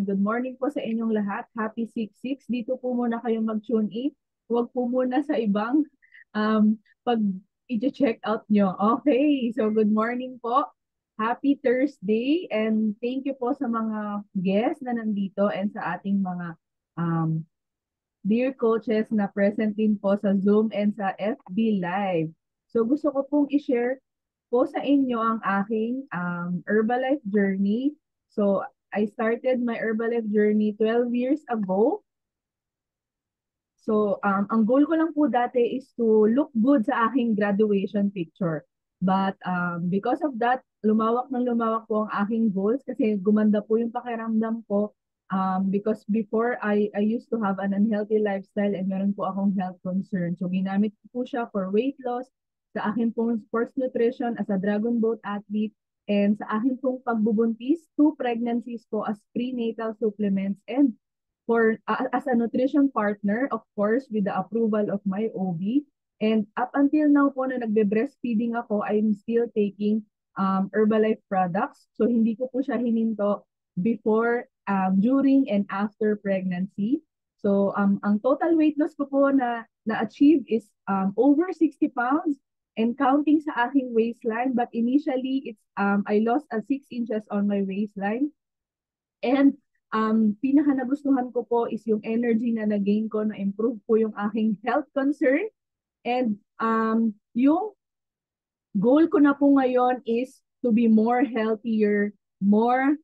Good morning po sa inyong lahat. Happy 6-6. Dito po muna kayo mag-tune in. Huwag po muna sa ibang pag i-check out nyo. Okay, so good morning po. Happy Thursday and thank you po sa mga guests na nandito and sa ating mga um, dear coaches na present din po sa Zoom and sa FB Live. So gusto ko pong i-share po sa inyo ang aking Herbalife journey. So I started my Herbalife journey 12 years ago. So ang goal ko lang po dati is to look good sa aking graduation picture. But because of that, lumawak ng lumawak po ang aking goals kasi gumanda po yung pakiramdam ko. Because before I used to have an unhealthy lifestyle and meron po akong health concern. So ginamit ko po siya for weight loss, sa akin pong sports nutrition as a Dragon Boat athlete, and sa akin pong pagbubuntis, 2 pregnancies po as prenatal supplements, and for as a nutrition partner, of course, with the approval of my OB. And up until now po na nagbe-breastfeeding ako, I'm still taking Herbalife products. So hindi ko po siya hininto before, during, and after pregnancy. So ang total weight loss ko po na-achieve is over 60 pounds and counting sa aking waistline. But initially, I lost 6 inches on my waistline. And pinaka nagustuhan ko po is yung energy na nagain ko, na-improve po yung aking health concern. And yung goal ko na po ngayon is to be more healthier, more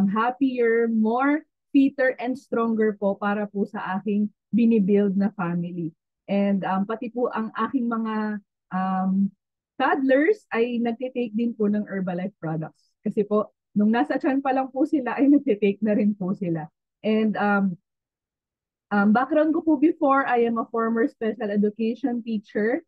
happier, more fitter and stronger po para po sa aking binibuild na family. And pati po ang aking mga toddlers ay nagtitake din po ng Herbalife products. Kasi po, nung nasa tiyan pa lang po sila, ay nagtitake na rin po sila. And background ko po before, I am a former special education teacher.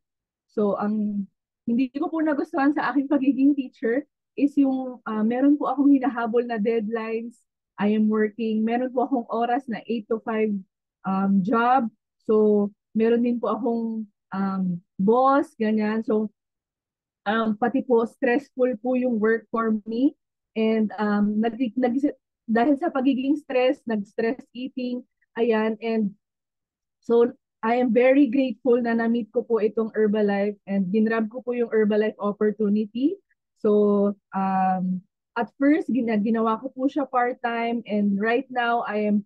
So, ang hindi ko po nagustuhan sa aking pagiging teacher is yung meron po akong hinahabol na deadlines. I am working, meron po akong oras na 8 to 5 job. So, meron din po akong boss, ganyan. So, pati po stressful po yung work for me. And dahil sa pagiging stress, nag-stress eating, ayan. And so, I am very grateful na na-meet ko po itong Herbalife and ginrab ko po yung Herbalife opportunity. So, at first, ginawa ko po siya part-time, and right now, I am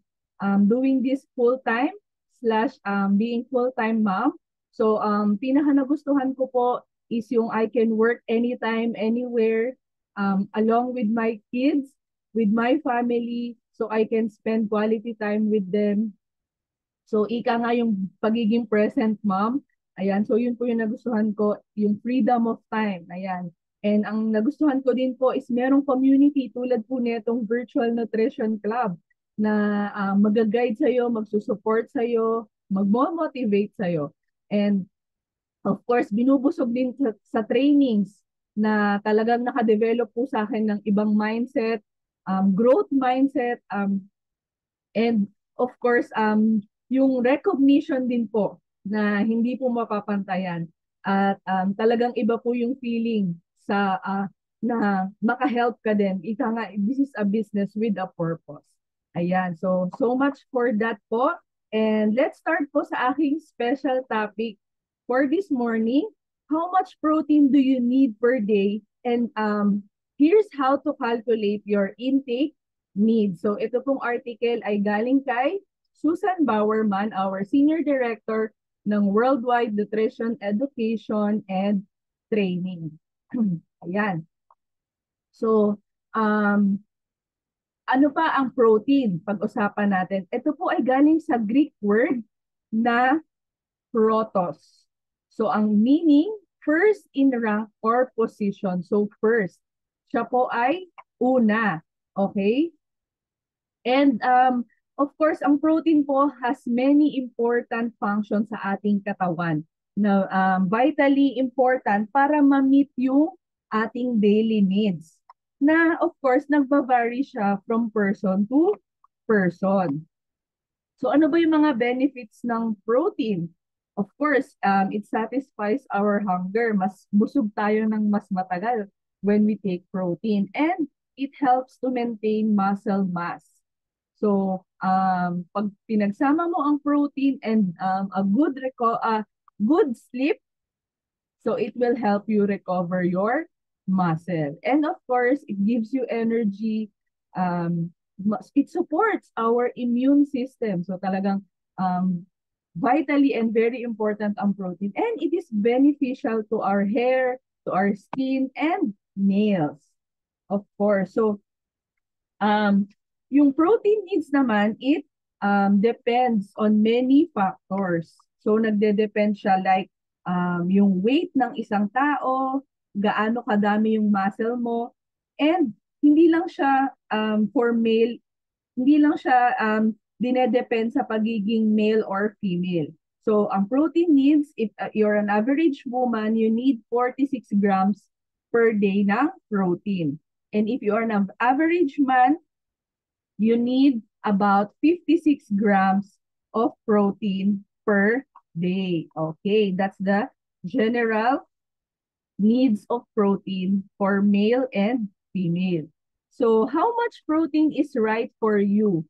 doing this full-time slash being full-time mom. So, pinaka nagustuhan ko po is yung I can work anytime, anywhere, along with my kids, with my family, so I can spend quality time with them. So, ika nga yung pagiging present mom. Ayan, so yun po yung nagustuhan ko, yung freedom of time. Ayan. And ang nagustuhan ko din po is merong community tulad po nitong Virtual Nutrition Club na mag-guide sa'yo, magsusupport sa'yo, mag-motivate sa'yo. And of course, binubusog din sa trainings na talagang nakadevelop po sa akin ng ibang mindset, growth mindset, and of course, yung recognition din po na hindi po mapapantayan. At talagang iba po yung feeling sa na maka-help ka din. Ika nga, this is a business with a purpose. Ayan, so much for that po. And let's start po sa aking special topic for this morning. How much protein do you need per day? And here's how to calculate your intake needs. So ito pong article ay galing kay Susan Bowerman, our Senior Director ng Worldwide Nutrition Education and Training. Ayan. So, ano pa ang protein? Pag-usapan natin. Ito po ay galing sa Greek word na protos. So, ang meaning, first in rank or position. So, first. Siya po ay una. Okay? And of course, ang protein po has many important functions sa ating katawan na vitally important para ma-meet yung ating daily needs. Na of course, nagba-vary siya from person to person. So ano ba yung mga benefits ng protein? Of course, it satisfies our hunger. Mas busog tayo ng mas matagal when we take protein. And it helps to maintain muscle mass. So, pag pinagsama mo ang protein and a good sleep, so it will help you recover your muscle. And of course, it gives you energy. It supports our immune system. So talagang vitally and very important ang protein. And it is beneficial to our hair, to our skin, and nails. Of course. So yung protein needs naman, it depends on many factors. So nagde-depend siya like yung weight ng isang tao, gaano kadami yung muscle mo, and hindi lang siya for male, hindi lang siya dinedepend sa pagiging male or female. So ang protein needs, if you're an average woman, you need 46 grams per day ng protein. And if you are an average man, you need about 56 grams of protein per day. Okay, that's the general needs of protein for male and female. So how much protein is right for you?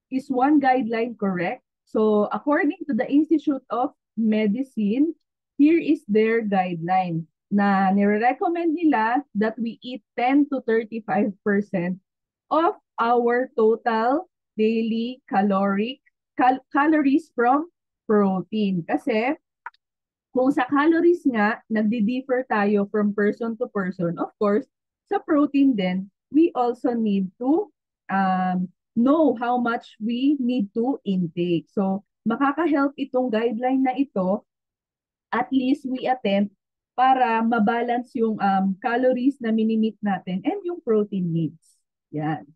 Is one guideline correct? So according to the Institute of Medicine, here is their guideline na nire-recommend nila that we eat 10 to 35% of our total daily calories from protein. Kasi kung sa calories nga, nagdi-differ tayo from person to person. Of course, sa protein din, we also need to know how much we need to intake. So, makaka-help itong guideline na ito, at least we attempt para mabalance yung calories na minimit natin and yung protein needs. Yan.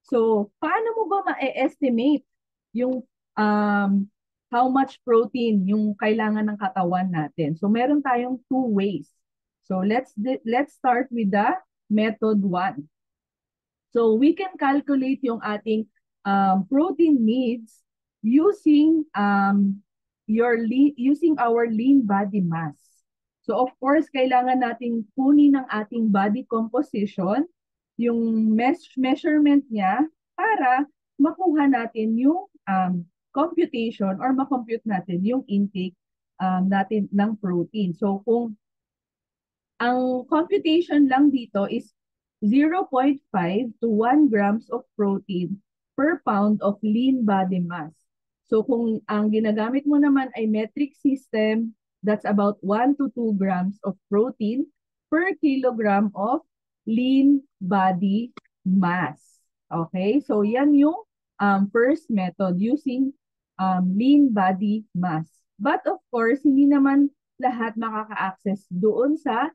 So, paano mo ba ma-estimate yung how much protein yung kailangan ng katawan natin? So, meron tayong two ways. So, let's start with the method 1. So, we can calculate yung ating protein needs using using our lean body mass. So, of course, kailangan nating kunin ng ating body composition, yung measurement niya para makuha natin yung computation or makompute natin yung intake natin ng protein. So kung ang computation lang dito is 0.5 to 1 grams of protein per pound of lean body mass. So kung ang ginagamit mo naman ay metric system, that's about 1 to 2 grams of protein per kilogram of lean body mass. Okay? So, yan yung first method using lean body mass. But of course, hindi naman lahat makaka-access doon sa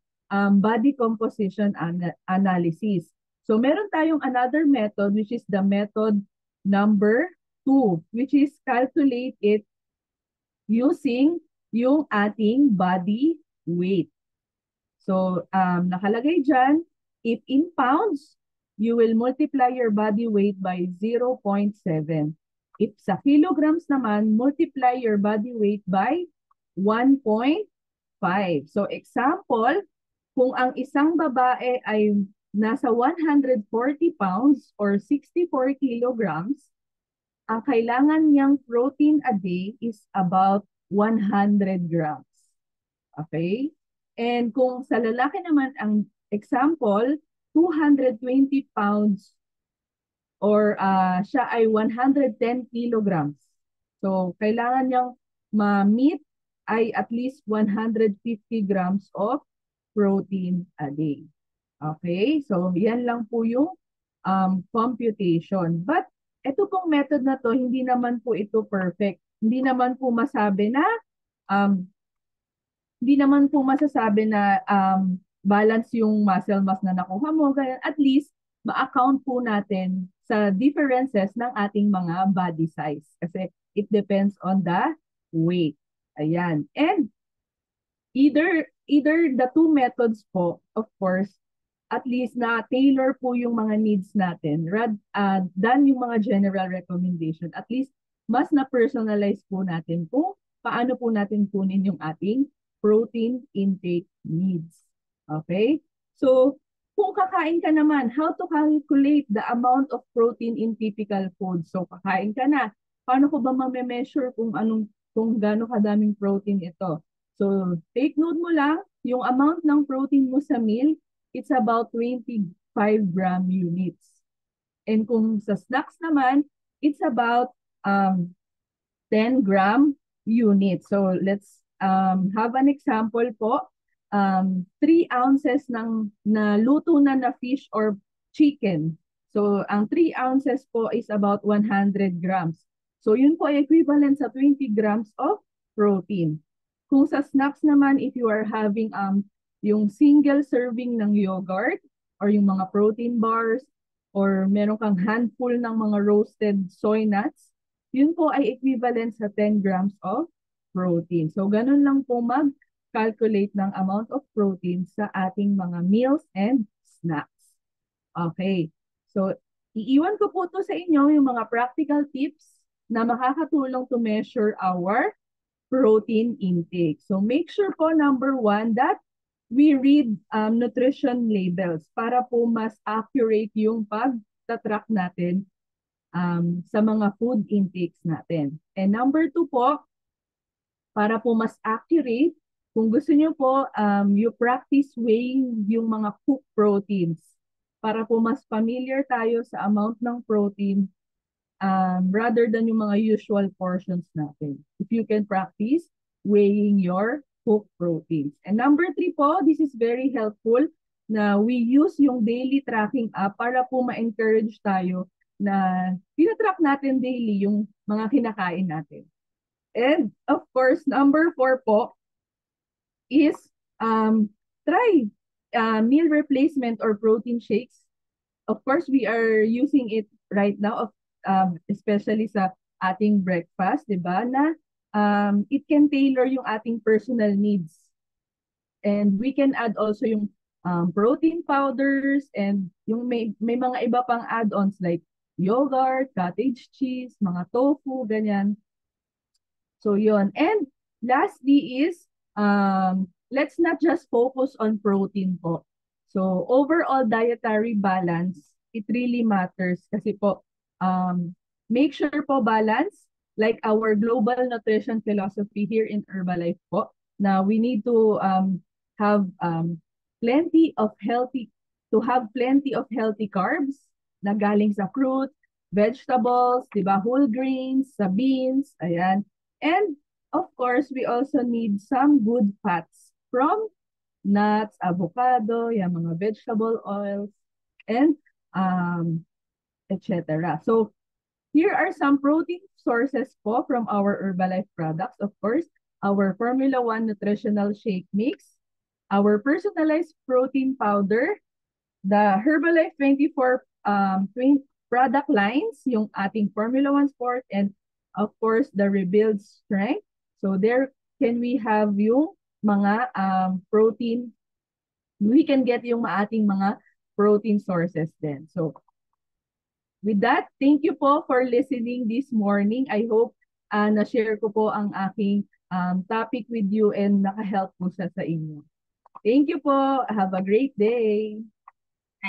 body composition analysis. So, meron tayong another method which is the method number 2, which is calculate it using yung ating body weight. So, nakalagay dyan, if in pounds, you will multiply your body weight by 0.7. If sa kilograms naman, multiply your body weight by 1.5. So, example, kung ang isang babae ay nasa 140 pounds or 64 kilograms, ang kailangan niyang protein a day is about 100 grams. Okay? And kung sa lalaki naman, ang example, 220 pounds or siya ay 110 kilograms. So, kailangan niyang ma-meet ay at least 150 grams of protein a day. Okay? So, yan lang po yung computation. But, ito pong method na to, hindi naman po ito perfect. Hindi naman po masabi na hindi naman po masasabi na balance yung muscle mass na nakuha mo. Kaya at least, ma-account po natin sa differences ng ating mga body size. Kasi it depends on the weight. Ayan. And either the two methods po, of course, at least na tailor po yung mga needs natin than yung mga general recommendation. At least, mas na-personalize po natin kung paano po natin kunin yung ating protein intake needs. Okay? So, kung kakain ka naman, how to calculate the amount of protein in typical food? So kakain ka na, paano ko ba ma-measure kung gaano kadaming protein ito? So take note mo lang, yung amount ng protein mo sa meal, it's about 25 gram units. And kung sa snacks naman, it's about 10 gram units. So let's have an example po. 3 ounces ng naluto na fish or chicken. So ang 3 ounces po is about 100 grams. So yun po ay equivalent sa 20 grams of protein. Kung sa snacks naman, if you are having yung single serving ng yogurt or yung mga protein bars or meron kang handful ng mga roasted soy nuts, yun po ay equivalent sa 10 grams of protein. So ganun lang po mag-calculate ng amount of protein sa ating mga meals and snacks. Okay. So iiwan ko po to sa inyo yung mga practical tips na makakatulong to measure our protein intake. So make sure po, number 1, that we read nutrition labels para po mas accurate yung pag-track natin sa mga food intakes natin. And number 2 po, para po mas accurate, kung gusto nyo po, you practice weighing yung mga cooked proteins para po mas familiar tayo sa amount ng protein rather than yung mga usual portions natin. If you can practice weighing your cooked proteins. And number 3 po, this is very helpful na we use yung daily tracking app para po ma-encourage tayo na tinatrack natin daily yung mga kinakain natin. And of course, number 4 po is try meal replacement or protein shakes. Of course, we are using it right now, especially sa ating breakfast, di ba? Na it can tailor yung ating personal needs. And we can add also yung protein powders and yung may mga iba pang add-ons like yogurt, cottage cheese, mga tofu, ganyan. So yun. And lastly is, let's not just focus on protein po. So overall dietary balance, it really matters kasi po, make sure po balance, like our global nutrition philosophy here in Herbalife po, na we need to have plenty of healthy carbs na galing sa fruit, vegetables, di ba, whole grains, sa beans, ayan. And of course, we also need some good fats from nuts, avocado, yung mga vegetable oils, and etc. So here are some protein sources po from our Herbalife products. Of course, our Formula 1 nutritional shake mix, our personalized protein powder, the Herbalife 24 product lines, yung ating Formula 1 Sport, and of course, the Rebuild Strength. So there can we have yung mga protein, we can get yung ating mga protein sources din. So with that, thank you po for listening this morning. I hope na-share ko po ang aking topic with you and naka-help po siya sa inyo. Thank you po. Have a great day.